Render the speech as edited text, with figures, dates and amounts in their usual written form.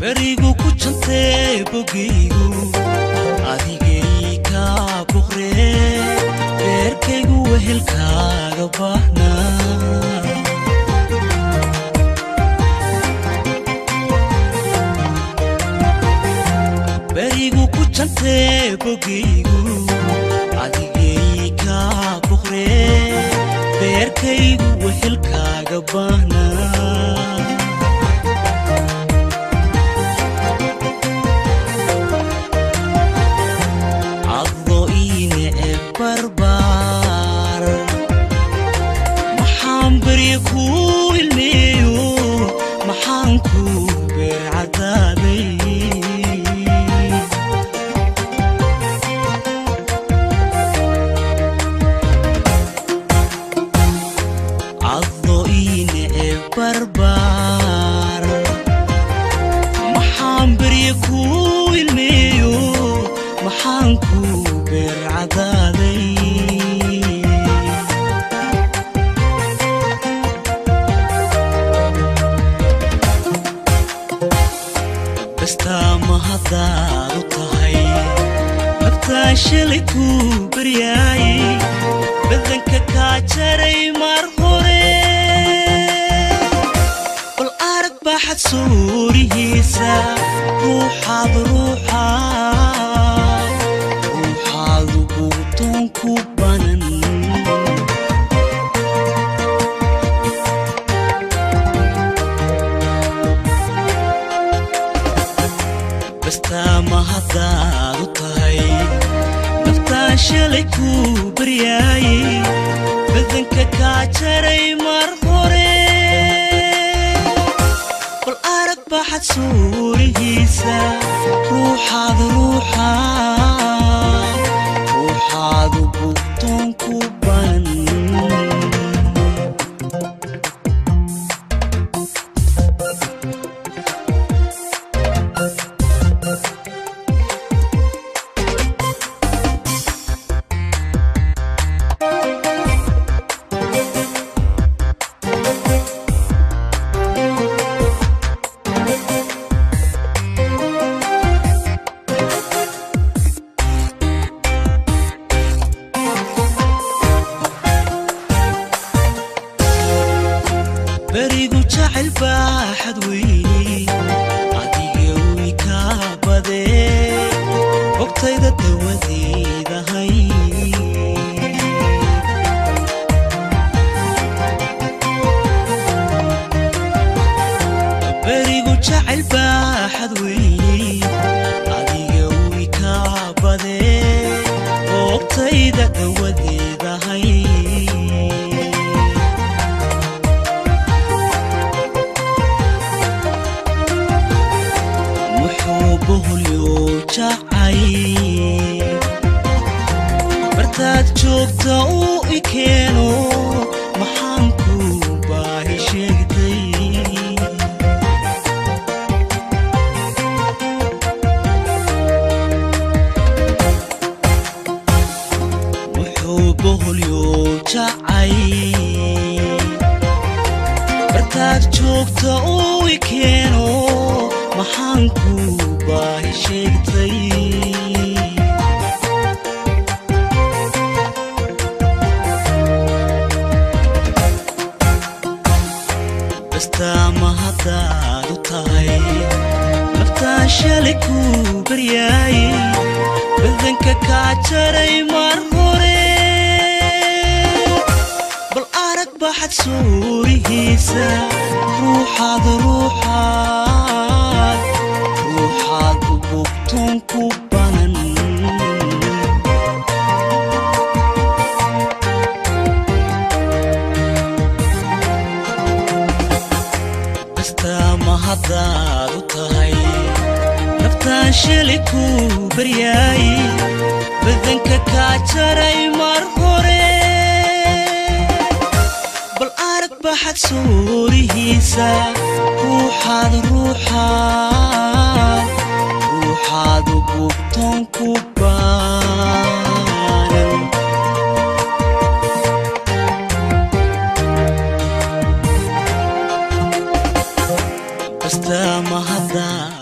berigu ku jantay bogaygu adigay ka boqre beerkaygu wehelkaaga baahna berigu ku jantay bogaygu adigay ka boqre beerkaygu wehelkaaga baahna barbar maxaan bari ku ilmeeyo maxaan ku beecadaaday adoo iine barbar maxaan bari ku ilmeeyo maxaan ku beecadaaday ma hadaad u tahay naftaa shalay ku baryaay badanka kaa jaray mar hore bal arag baaxad suurihiisa ruuxaadu buutoon ku banan ma hadaad u tahay naftaa shalay ku baryaay badanka kaa jaray mar hore bal arag baaxad suurihiisa ruuxaadu buutoon ku banan berigu jacayl baaxad weyni adiga way kaa badee ogtayda dawadeedahay berigu jacayl baaxad weyni adiga way kaa badee ogtayda dawadeedahay bartaad joogta uu I keeno maxaan ku baahi sheegtay wuxuu boholyo jacay bartaad joogta uu I keeno maxaan ku baahi sheegtay ma hadaad u tahay naftaa shalay ku baryaay badanka kaa jaray mar hore bal arag baaxad suurihiisa ruuxaadu buutoon ku banan ma hadaad u tahay naftaa shalay ku baryaay badanka kaa jaray mar hore bal arag baaxad suurihiisa ruuxaadu buutoon ku banan ma hadaad